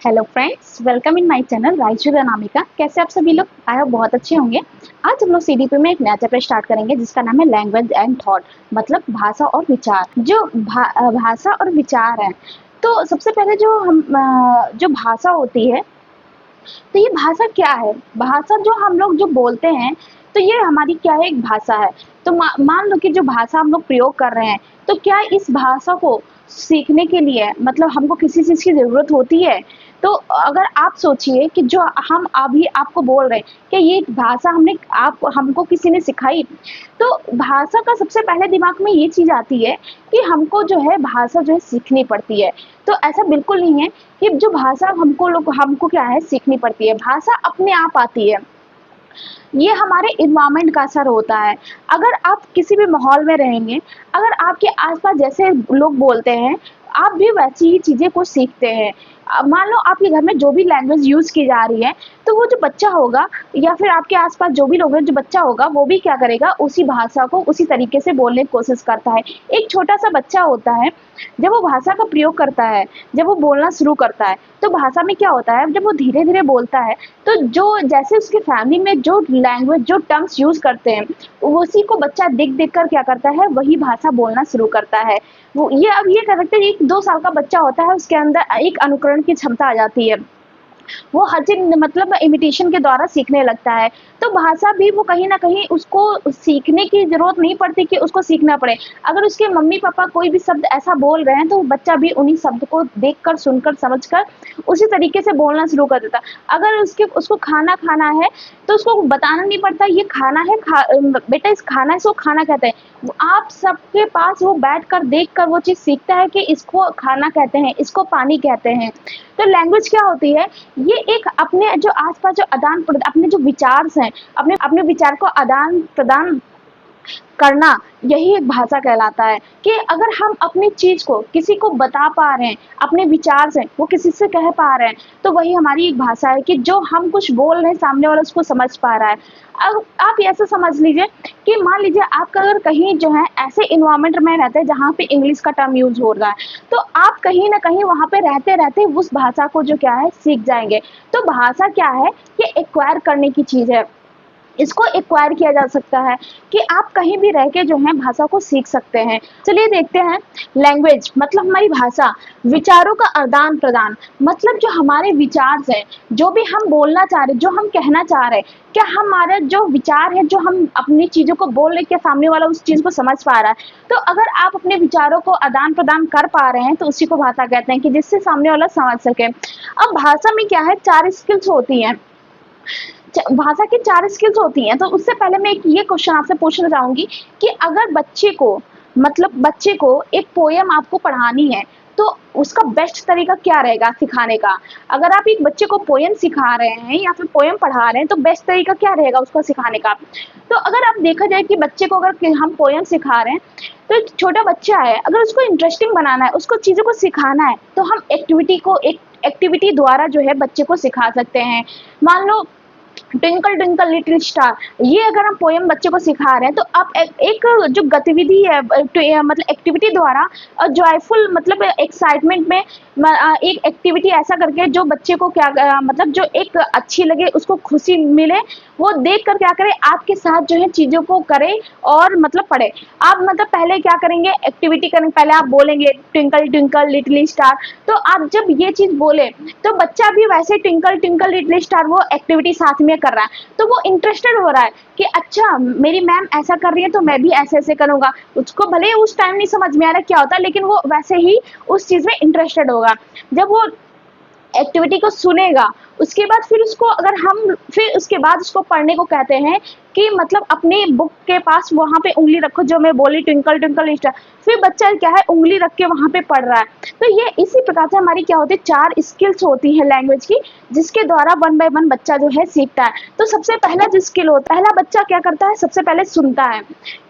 Hello friends, welcome in my channel Raichur Anamika. कैसे आप सभी लोग? आई होप बहुत अच्छे होंगे। आज हम लोग सीडीपी में एक नया चैप्टर स्टार्ट करेंगे जिसका नाम है लैंग्वेज एंड थॉट, मतलब भाषा और विचार। जो भाषा और विचार है, तो सबसे पहले जो भाषा होती है, तो ये भाषा क्या है? भाषा जो हम लोग जो बोलते हैं, तो ये हमारी क्या है? एक भाषा है। तो मान लो कि जो भाषा हम लोग प्रयोग कर रहे हैं, तो क्या इस भाषा को सीखने के लिए मतलब हमको किसी चीज की जरूरत होती है? तो अगर आप सोचिए कि जो हम अभी आपको बोल रहे हैं कि ये भाषा हमने आप हमको किसी ने सिखाई, तो भाषा का सबसे पहले दिमाग में ये चीज आती है कि हमको जो है भाषा जो है सीखनी पड़ती है। तो ऐसा बिल्कुल नहीं है कि जो भाषा हमको क्या है सीखनी पड़ती है। भाषा अपने आप आती है। ये हमारे इन्वायरमेंट का असर होता है। अगर आप किसी भी माहौल में रहेंगे, अगर आपके आसपास जैसे लोग बोलते हैं, आप भी वैसी ही चीजें कुछ सीखते हैं। मान लो आपके घर में जो भी लैंग्वेज यूज की जा रही है, तो वो जो बच्चा होगा या फिर आपके आसपास जो भी लोग हैं, जो बच्चा होगा वो भी क्या करेगा, उसी भाषा को उसी तरीके से बोलने की कोशिश करता है। एक छोटा सा बच्चा होता है, जब वो भाषा का प्रयोग करता है, जब वो बोलना शुरू करता है, तो भाषा में क्या होता है, जब वो धीरे धीरे बोलता है, तो जो जैसे उसके फैमिली में जो लैंग्वेज जो टर्म्स यूज करते हैं, उसी को बच्चा देख देख कर क्या करता है, वही भाषा बोलना शुरू करता है। वो ये अब ये कर सकते हैं, 1-2 साल का बच्चा होता है, उसके अंदर एक अनुकरण की क्षमता आ जाती है। वो हर चीज मतलब इमिटेशन के द्वारा सीखने लगता है। तो भाषा भी वो कहीं ना कहीं उसको सीखने की जरूरत नहीं पड़ती कि उसको सीखना पड़े। अगर उसके मम्मी पापा कोई भी शब्द ऐसा बोल रहे हैं, तो बच्चा भी उन्हीं शब्द को देखकर सुनकर समझकर उसी तरीके से बोलना शुरू कर देता। अगर उसको खाना खाना है, तो उसको बताना नहीं पड़ता ये खाना है, बेटा इस खाना है, इसको खाना कहते हैं। आप सबके पास वो बैठ कर देख कर वो चीज सीखता है कि इसको खाना कहते हैं, इसको पानी कहते हैं। तो लैंग्वेज क्या होती है? ये एक अपने जो आसपास जो अपने जो विचार हैं, अपने अपने विचार को आदान प्रदान करना, यही एक भाषा कहलाता है। कि अगर हम अपनी चीज को किसी को बता पा रहे हैं, अपने विचार से वो किसी से कह पा रहे हैं, तो वही हमारी एक भाषा है कि जो हम कुछ बोल रहे हैं, सामने वाला उसको समझ पा रहा है। अब आप ऐसे समझ लीजिए कि मान लीजिए आपका अगर कहीं जो है ऐसे इन्वायरमेंट में रहते हैं जहाँ पे इंग्लिश का टर्म यूज हो रहा है, तो आप कहीं ना कहीं वहां पे रहते रहते उस भाषा को जो क्या है सीख जाएंगे। तो भाषा क्या है? ये एक्वायर करने की चीज है। इसको एक्वायर किया जा सकता है कि आप कहीं भी रह के जो है भाषा को सीख सकते हैं। चलिए देखते हैं। लैंग्वेज मतलब हमारी भाषा, विचारों का आदान प्रदान, मतलब जो हमारे विचार हैं, जो भी हम बोलना चाह रहे, जो हम कहना चाह रहे, क्या हमारा जो विचार है, जो हम अपनी चीजों को बोल रहे, क्या सामने वाला उस चीज को समझ पा रहा है? तो अगर आप अपने विचारों को आदान प्रदान कर पा रहे हैं, तो उसी को भाषा कहते हैं, कि जिससे सामने वाला समझ सके। अब भाषा में क्या है, 4 स्किल्स होती हैं। भाषा की 4 स्किल्स होती हैं। तो उससे पहले मैं एक ये क्वेश्चन आपसे पूछना चाहूंगी कि अगर बच्चे को एक पोयम आपको पढ़ानी है, तो उसका बेस्ट तरीका क्या रहेगा सिखाने का? अगर आप एक बच्चे को पोयम सिखा रहे हैं या फिर पोयम पढ़ा रहे हैं, तो बेस्ट तरीका क्या रहेगा उसको सिखाने का? तो अगर आप देखा जाए कि बच्चे को अगर हम पोयम सिखा रहे हैं, तो एक छोटा बच्चा है, अगर उसको इंटरेस्टिंग बनाना है, उसको चीजों को सिखाना है, तो हम एक एक्टिविटी द्वारा जो है बच्चे को सिखा सकते हैं। मान लो ट्विंकल ट्विंकल लिटिल स्टार, ये अगर हम पोयम बच्चे को सिखा रहे हैं, तो आप एक जो गतिविधि है, मतलब एक्टिविटी द्वारा जॉयफुल मतलब एक्साइटमेंट में एक एक्टिविटी ऐसा करके जो बच्चे को क्या मतलब जो एक अच्छी लगे, उसको खुशी मिले, वो देख कर क्या करे, आपके साथ जो है चीजों को करे और मतलब पढ़े। आप मतलब पहले क्या करेंगे, एक्टिविटी करेंगे, पहले आप बोलेंगे ट्विंकल ट्विंकल लिटिल स्टार। तो आप जब ये चीज बोले, तो बच्चा भी वैसे ट्विंकल ट्विंकल लिटिल स्टार वो एक्टिविटी साथ में कर रहा है, तो वो इंटरेस्टेड हो रहा है कि अच्छा मेरी मैम ऐसा कर रही है, तो मैं भी ऐसे ऐसे करूंगा। उसको भले उस टाइम नहीं समझ में आ रहा क्या होता है, लेकिन वो वैसे ही उस चीज में इंटरेस्टेड होगा। जब वो एक्टिविटी को सुनेगा, उसके बाद फिर उसके बाद उसको पढ़ने को कहते हैं कि मतलब अपनी बुक के पास वहां पे उंगली रखो, जो मैं बोली ट्विंकल ट्विंकल स्टार, फिर बच्चा क्या है उंगली रख के वहां पे पढ़ रहा है। तो ये इसी प्रकार से हमारी क्या होती है, 4 स्किल्स होती है लैंग्वेज की, जिसके द्वारा 1 बाय 1 बच्चा जो है सीखता है। तो सबसे पहला जो स्किल होता है, पहला बच्चा क्या करता है, सबसे पहले सुनता है।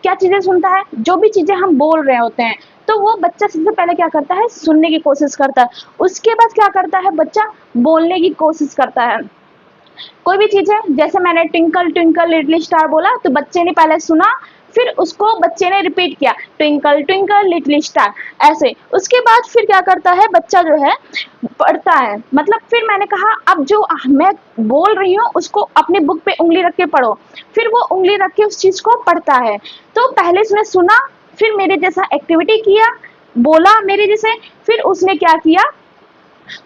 क्या चीजें सुनता है? जो भी चीजें हम बोल रहे होते हैं, तो वो बच्चा सबसे पहले क्या करता है, सुनने की कोशिश करता है। उसके बाद क्या करता है बच्चा, बोलने की कोशिश करता है। कोई भी चीज है, जैसे मैंने ट्विंकल ट्विंकल लिटिल स्टार बोला, तो बच्चे ने पहले सुना, फिर उसको बच्चे ने रिपीट किया, ट्विंकल ट्विंकल लिटिल स्टार, ऐसे। उसके बाद फिर क्या करता है बच्चा जो है पढ़ता है। मतलब फिर मैंने कहा अब जो मैं बोल रही हूँ उसको अपनी बुक पे उंगली रख के पढ़ो। फिर वो उंगली रख के उस चीज को पढ़ता है। तो पहले उसने सुना, फिर मेरे जैसा एक्टिविटी किया, बोला मेरे जैसे, फिर उसने क्या किया,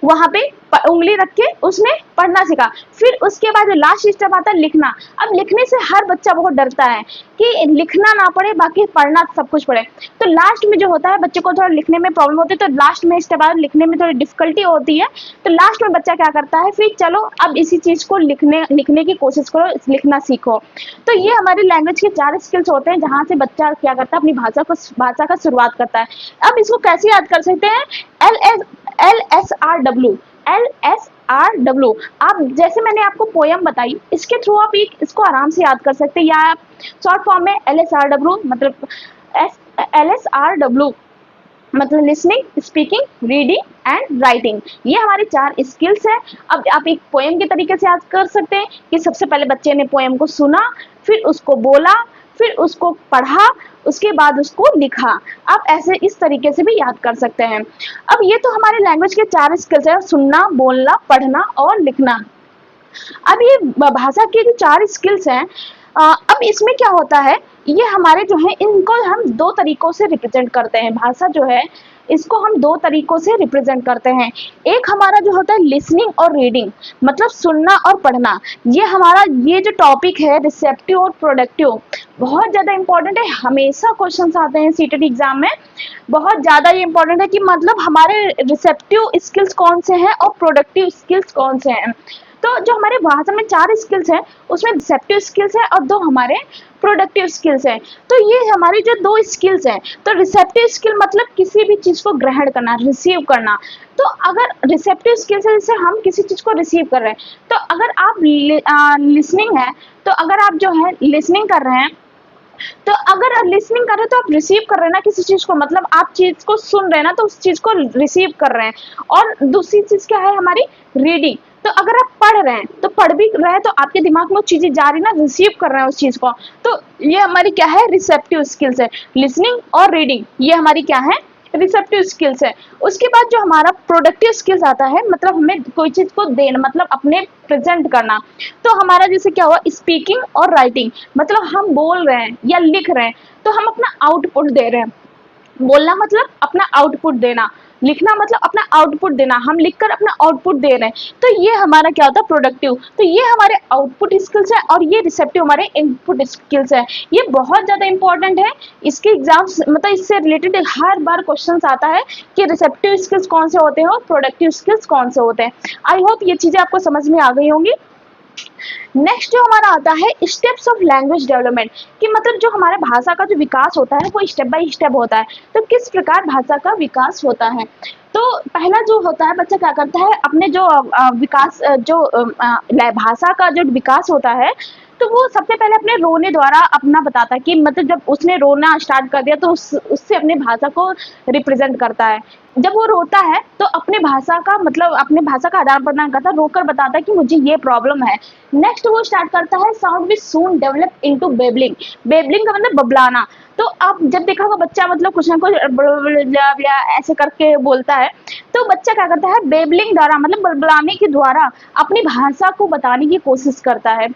वहां पे उंगली रख के उसने पढ़ना सीखा। फिर उसके बाद लास्ट स्टेप आता है लिखना। अब लिखने से हर बच्चा बहुत डरता है कि लिखना ना पड़े बाकी पढ़ना सब कुछ पड़े। तो लास्ट में जो होता है बच्चे को थोड़ा लिखने में प्रॉब्लम होती है, तो लास्ट में इसके बाद लिखने में थोड़ी डिफिकल्टी होती है। तो लास्ट में बच्चा क्या करता है, फिर चलो अब इसी चीज को लिखने की कोशिश करो, लिखना सीखो। तो ये हमारे लैंग्वेज के 4 स्किल्स होते हैं जहाँ से बच्चा क्या करता है अपनी भाषा का शुरुआत करता है। अब इसको कैसे याद कर सकते हैं, LSRW, LSRW। आप जैसे मैंने आपको पोयम बताई, इसके थ्रू आप इसको आराम से याद कर सकते हैं, या आप शॉर्ट फॉर्म में LSRW मतलब LSRW मतलब listening, speaking, reading and writing. ये हमारे 4 स्किल्स हैं। अब आप एक पोएम के तरीके से याद कर सकते हैं कि सबसे पहले बच्चे ने पोएम को सुना, फिर उसको बोला, फिर उसको पढ़ा, उसके बाद उसको लिखा। आप ऐसे इस तरीके से भी याद कर सकते हैं। अब ये तो हमारे लैंग्वेज के 4 स्किल्स है, सुनना, बोलना, पढ़ना और लिखना। अब ये भाषा के जो 4 स्किल्स हैं, अब इसमें क्या होता है, ये हमारे जो है इनको हम 2 तरीकों से रिप्रेजेंट करते हैं। भाषा जो है इसको हम 2 तरीकों से रिप्रेजेंट करते हैं। एक हमारा जो होता है लिसनिंग और रीडिंग, मतलब सुनना और पढ़ना। ये जो टॉपिक है रिसेप्टिव और प्रोडक्टिव, बहुत ज़्यादा इंपॉर्टेंट है। हमेशा क्वेश्चंस आते हैं सीटेट एग्जाम में, बहुत ज़्यादा ये इंपॉर्टेंट है कि मतलब हमारे रिसेप्टिव स्किल्स कौन से हैं और प्रोडक्टिव स्किल्स कौन से हैं। तो जो हमारे भाषा में 4 स्किल्स हैं उसमें रिसेप्टिव स्किल्स है और 2 हमारे प्रोडक्टिव स्किल्स हैं। तो ये हमारी जो 2 स्किल्स हैं, तो रिसेप्टिव स्किल मतलब किसी भी चीज को ग्रहण करना, रिसीव करना। तो अगर रिसेप्टिव स्किल्स है जैसे हम किसी चीज को रिसीव कर रहे हैं, तो अगर आप लिसनिंग है, तो अगर आप जो है लिसनिंग कर रहे हैं, तो अगर लिसनिंग कर रहे हैं तो आप रिसीव कर रहे हैं ना किसी चीज को, मतलब आप चीज को सुन रहे हैं ना, तो उस चीज को रिसीव कर रहे हैं। और दूसरी चीज क्या है हमारी रीडिंग। तो अगर आप पढ़ रहे हैं तो पढ़ भी रहे हैं, तो आपके दिमाग में वो चीजें जा रही ना, रिसीव कर रहे हैं उस चीज को। तो ये हमारी क्या है, रिसेप्टिव स्किल्स है। लिसनिंग और रीडिंग ये हमारी क्या है, रिसेप्टिव स्किल्स है। उसके बाद जो हमारा प्रोडक्टिव स्किल्स आता है, मतलब हमें कोई चीज को देना, मतलब अपने प्रेजेंट करना। तो हमारा जैसे क्या हुआ, स्पीकिंग और राइटिंग, मतलब हम बोल रहे हैं या लिख रहे हैं तो हम अपना आउटपुट दे रहे हैं। बोलना मतलब अपना आउटपुट देना, लिखना मतलब अपना आउटपुट देना, हम लिखकर अपना आउटपुट दे रहे हैं। तो ये हमारा क्या होता है, प्रोडक्टिव। तो ये हमारे आउटपुट स्किल्स है और ये रिसेप्टिव हमारे इनपुट स्किल्स है। ये बहुत ज्यादा इंपॉर्टेंट है। इसके एग्जाम्स मतलब इससे रिलेटेड हर बार क्वेश्चन आता है कि रिसेप्टिव स्किल्स कौन से होते हैं और प्रोडक्टिव स्किल्स कौन से होते हैं। आई होप ये चीजें आपको समझ में आ गई होंगी। नेक्स्ट जो हमारा आता है स्टेप्स ऑफ लैंग्वेज डेवलपमेंट, कि मतलब जो हमारे भाषा का जो विकास होता है वो स्टेप बाय स्टेप होता है। तो किस प्रकार भाषा का विकास होता है, तो पहला जो होता है बच्चा क्या करता है, अपने जो भाषा का जो विकास होता है, तो वो सबसे पहले अपने रोने द्वारा अपना बताता है कि मतलब जब उसने रोना स्टार्ट कर दिया तो उससे अपने भाषा को रिप्रेजेंट करता है। जब वो रोता है तो अपने भाषा का मतलब अपने भाषा का आदान प्रदान करता है, रोकर बताता है कि मुझे ये प्रॉब्लम है। नेक्स्ट वो स्टार्ट करता है sound which soon develop into babbling. Babbling का मतलब बबलाना। तो आप जब देखा होगा बच्चा मतलब कुछ ना कुछ ऐसे करके बोलता है, तो बच्चा क्या करता है, बेबलिंग द्वारा मतलब बबलाने के द्वारा अपनी भाषा को बताने की कोशिश करता है।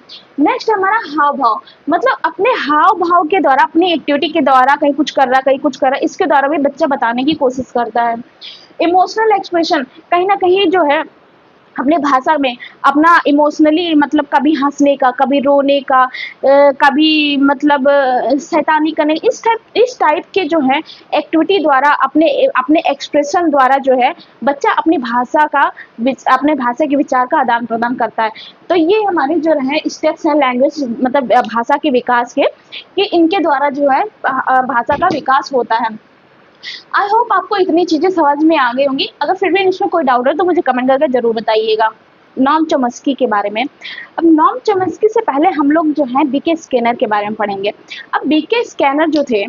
नेक्स्ट हमारा हाव भाव, मतलब अपने हाव भाव के द्वारा, अपनी एक्टिविटी के द्वारा, कहीं कुछ कर रहा कहीं कुछ कर रहा, इसके द्वारा भी बच्चा बताने की कोशिश करता है। इमोशनल एक्सप्रेशन, कहीं ना कहीं जो है अपने भाषा में अपना इमोशनली मतलब कभी हंसने का, कभी रोने का, कभी मतलब शैतानी करने, इस टाइप के जो है एक्टिविटी द्वारा अपने एक्सप्रेशन द्वारा जो है बच्चा अपनी अपने भाषा के विचार का आदान प्रदान करता है। तो ये हमारे जो है स्टेप्स हैं लैंग्वेज मतलब भाषा के विकास के, कि इनके द्वारा जो है भाषा का विकास होता है। आई होप आपको इतनी चीजें समझ में आ गई होंगी। अगर फिर भी इसमें कोई डाउट है तो मुझे कमेंट करके जरूर बताइएगा। नॉम चॉम्स्की के बारे में, अब नॉम चॉम्स्की से पहले हम लोग जो है बीके स्किनर के बारे में पढ़ेंगे। अब बीके स्किनर जो थे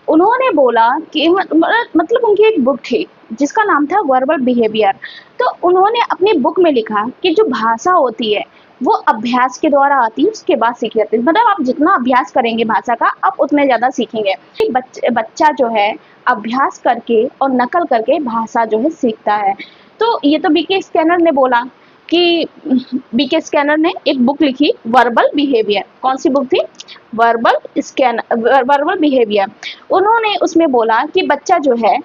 उन्होंने बोला कि मतलब उनकी एक बुक थी जिसका नाम था वर्बल बिहेवियर। तो उन्होंने अपनी बुक में लिखा कि जो भाषा होती है वो अभ्यास के द्वारा आती है, उसके बाद सीखी जाती है। मतलब आप जितना अभ्यास करेंगे भाषा का, आप उतने ज़्यादा सीखेंगे। बच्चा जो है अभ्यास करके और नकल करके भाषा जो है सीखता है। तो ये तो बीके स्कैनर ने बोला कि बीके स्कैनर ने एक बुक लिखी वर्बल बिहेवियर। कौन सी बुक थी? Verbal behaviour. उन्होंने उसमें बोला कि बच्चा जो है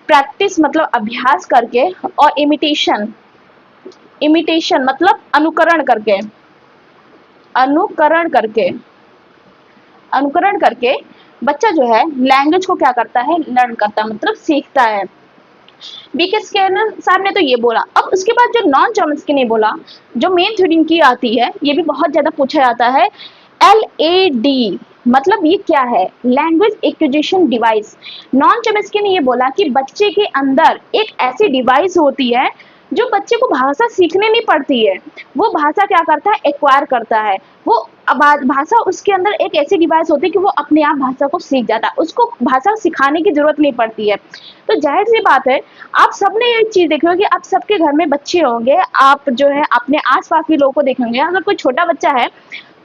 प्रैक्टिस मतलब अभ्यास करके और इमिटेशन मतलब अनुकरण करके बच्चा जो है लैंग्वेज को क्या करता है? लर्न करता है, मतलब सीखता है। बीके स्कैनर साहब ने तो ये बोला। अब उसके बाद जो नॉन चॉम्स्की ने बोला, जो मेन थ्योरी इनकी आती है, ये भी बहुत ज्यादा पूछा जाता है, LAD मतलब ये क्या है? Language acquisition device. Non Chomsky ने ये बोला कि बच्चे के अंदर एक ऐसी डिवाइस होती है जो बच्चे को भाषा सीखने नहीं पड़ती है, वो भाषा क्या करता है? एक्वायर करता है। वो भाषा उसके अंदर एक ऐसी डिवाइस होती है कि वो अपने आप भाषा को सीख जाता है, उसको भाषा सिखाने की जरूरत नहीं पड़ती है। तो जाहिर सी बात है, आप सबने ये चीज देखी होगी, आप सबके घर में बच्चे होंगे, आप जो है अपने आसपास के लोगों को देखेंगे, अगर कोई छोटा बच्चा है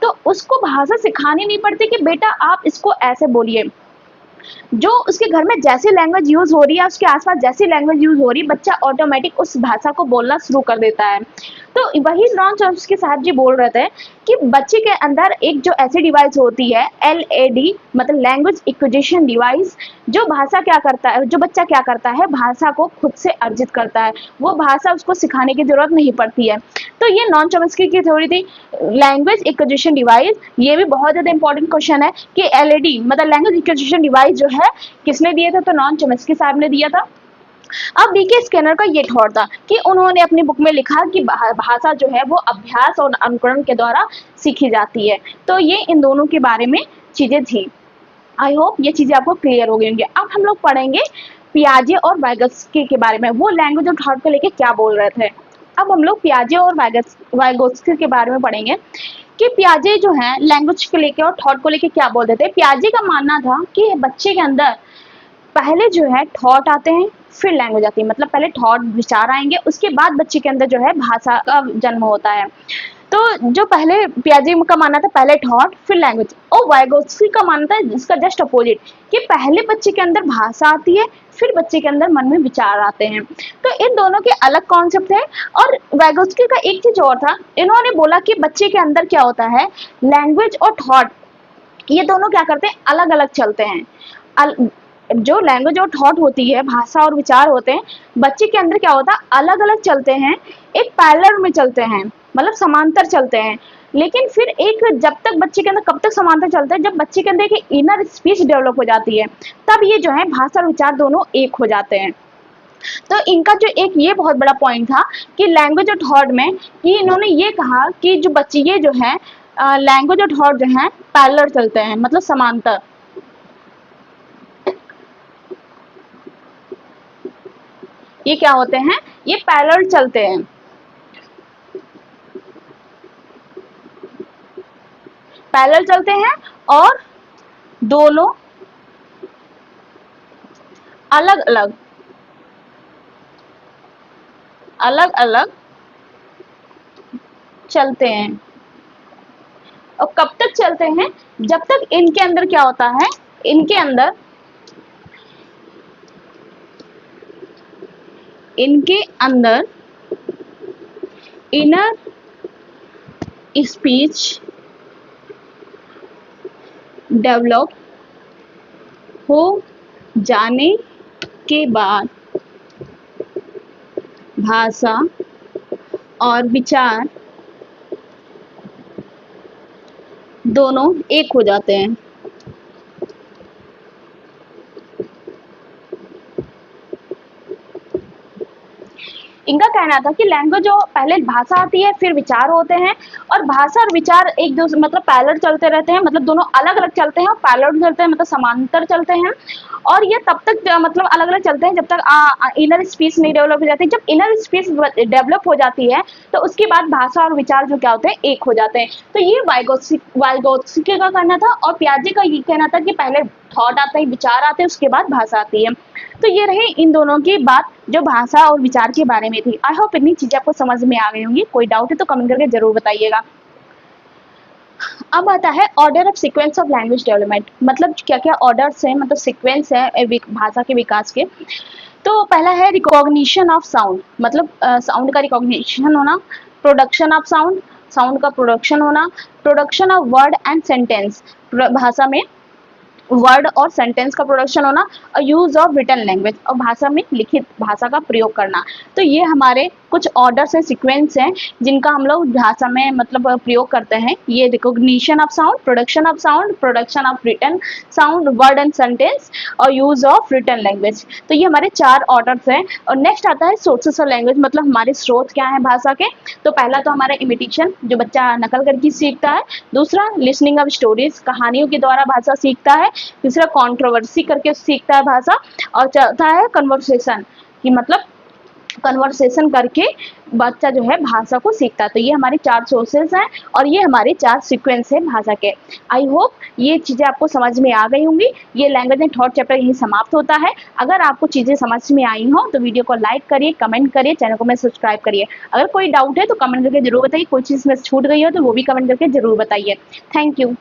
तो उसको भाषा सिखानी नहीं पड़ती कि बेटा आप इसको ऐसे बोलिए। जो उसके घर में जैसी लैंग्वेज यूज हो रही है, उसके आसपास जैसी लैंग्वेज यूज हो रही है, बच्चा ऑटोमेटिक उस भाषा को बोलना शुरू कर देता है। तो वही नॉन चॉम्स्की साहब जी बोल रहे थे कि बच्चे के अंदर एक जो ऐसी डिवाइस होती है LAD मतलब लैंग्वेज एक्विजिशन डिवाइस, जो भाषा क्या करता है, जो बच्चा क्या करता है, भाषा को खुद से अर्जित करता है, वो भाषा उसको सिखाने की जरूरत नहीं पड़ती है। तो ये नॉन चॉम्स्की की थ्योरी थी, लैंग्वेज एक्विजिशन डिवाइस। ये भी बहुत ज्यादा इंपॉर्टेंट क्वेश्चन है कि LAD मतलब लैंग्वेज एक्विजिशन डिवाइस जो है किसने दिया था? तो नॉन चॉम्स्की साहब ने दिया था। अब बीके स्कैनर का ये थॉट था कि उन्होंने अपनी बुक में लिखा कि भाषा जो है वो अभ्यास और अनुकरण के द्वारा सीखी जाती है। तो ये इन दोनों के बारे में चीजें थी। आई होप ये चीजें आपको क्लियर हो गई होंगी। अब हम लोग पढ़ेंगे पियाजे और वाइगोत्स्की के बारे में, वो लैंग्वेज और थॉट को लेके क्या बोल रहे थे। अब हम लोग पियाजे और वाइगोत्स्की के बारे में पढ़ेंगे कि पियाजे जो है लैंग्वेज को लेके और थॉट को लेके क्या बोलते थे। पियाजे का मानना था कि बच्चे के अंदर पहले जो है थॉट आते हैं, फिर लैंग्वेज आती है। मतलब पहले थॉट विचार आएंगे, उसके बाद बच्चे के अंदर जो है भाषा का जन्म होता है। तो जो पहले पियाजे का मानना था पहले थॉट फिर लैंग्वेज, और वाइगोत्स्की का मानना था इसका जस्ट अपोजिट कि पहले बच्चे के अंदर भाषा आती है, फिर बच्चे के अंदर मन में विचार आते हैं। तो इन दोनों के अलग कॉन्सेप्ट है। और वाइगोत्स्की का एक चीज और था, इन्होंने बोला कि बच्चे के अंदर क्या होता है, लैंग्वेज और थॉट ये दोनों क्या करते हैं? अलग अलग चलते हैं। जो लैंग्वेज और थॉट होती है, भाषा और विचार होते हैं, बच्चे के अंदर क्या होता है? अलग अलग चलते हैं, एक पैरेलल में चलते हैं, मतलब समांतर चलते हैं। लेकिन फिर एक जब तक बच्चे के अंदर कब तक समांतर चलते हैं? जब बच्चे के अंदर एक इनर स्पीच डेवलप हो जाती है, तब ये जो है भाषा और विचार दोनों एक हो जाते हैं। तो इनका जो एक ये बहुत बड़ा पॉइंट था कि लैंग्वेज और थॉट में, कि इन्होंने ये कहा कि जो बच्चे ये जो है लैंग्वेज और थॉट जो है पैरेलल चलते हैं, मतलब समांतर। ये क्या होते हैं? ये पैरेलल चलते हैं, पैरेलल चलते हैं, और दोनों अलग अलग अलग अलग चलते हैं। और कब तक चलते हैं? जब तक इनके अंदर क्या होता है, इनके अंदर इनर स्पीच डेवलप हो जाने के बाद भाषा और विचार दोनों एक हो जाते हैं। इनका कहना था कि लैंग्वेज जो पहले भाषा आती है, फिर विचार होते हैं, और भाषा और विचार एक दूसरे मतलब पैरेलल चलते रहते हैं, मतलब दोनों अलग अलग चलते हैं, और पैरेलल चलते हैं मतलब समांतर चलते हैं। और ये तब तक मतलब अलग अलग चलते हैं जब तक इनर स्पीच नहीं डेवलप हो जाती। जब इनर स्पीच डेवलप हो जाती है तो उसके बाद भाषा और विचार जो क्या होते हैं, एक हो जाते हैं। तो ये वाइगोत्स्की का कहना था, और पियाजे का ये कहना था कि पहले थॉट आता है, विचार आते हैं, उसके बाद भाषा आती है। तो ये रही इन दोनों की बात जो भाषा और विचार के बारे में थी। आई होप इतनी चीजें आपको समझ में आ गई होंगी। कोई डाउट है तो कमेंट करके जरूर बताइएगा। अब आता है order of sequence of language development, मतलब क्या क्या ऑर्डर्स हैं, मतलब सीक्वेंस है भाषा के विकास के। तो पहला है रिकॉग्निशन ऑफ साउंड, मतलब साउंड का रिकॉग्निशन होना, प्रोडक्शन ऑफ साउंड, साउंड का प्रोडक्शन होना, production of word and sentence, भाषा में वर्ड और सेंटेंस का प्रोडक्शन होना, और यूज ऑफ रिटन लैंग्वेज, और भाषा में लिखित भाषा का प्रयोग करना। तो ये हमारे कुछ ऑर्डर्स हैं, सीक्वेंस हैं, जिनका हम लोग भाषा में मतलब प्रयोग करते हैं। ये recognition of sound, production of sound, production of written sound, word and sentence, और यूज ऑफ रिटन लैंग्वेज। तो ये हमारे 4 ऑर्डर्स हैं। और नेक्स्ट आता है सोर्सेस ऑफ लैंग्वेज, मतलब हमारे स्रोत क्या है भाषा के। तो पहला तो हमारा इमिटेशन, जो बच्चा नकल करके सीखता है। दूसरा लिसनिंग ऑफ स्टोरीज, कहानियों के द्वारा भाषा सीखता है। तीसरा कंट्रोवर्सी करके सीखता है भाषा। और चौथा है कन्वर्सेशन, कि मतलब कन्वर्सेशन करके बच्चा जो है भाषा को सीखता है। तो ये हमारे 4 सोर्सेज हैं और ये हमारे 4 सीक्वेंस हैं भाषा के। आई होप ये चीज़ें आपको समझ में आ गई होंगी। ये लैंग्वेज एंड थॉट चैप्टर यहीं समाप्त होता है। अगर आपको चीज़ें समझ में आई हो तो वीडियो को लाइक करिए, कमेंट करिए, चैनल को मैं सब्सक्राइब करिए। अगर कोई डाउट है तो कमेंट करके जरूर बताइए। कोई चीज़ में छूट गई हो तो वो भी कमेंट करके जरूर बताइए। Thank you.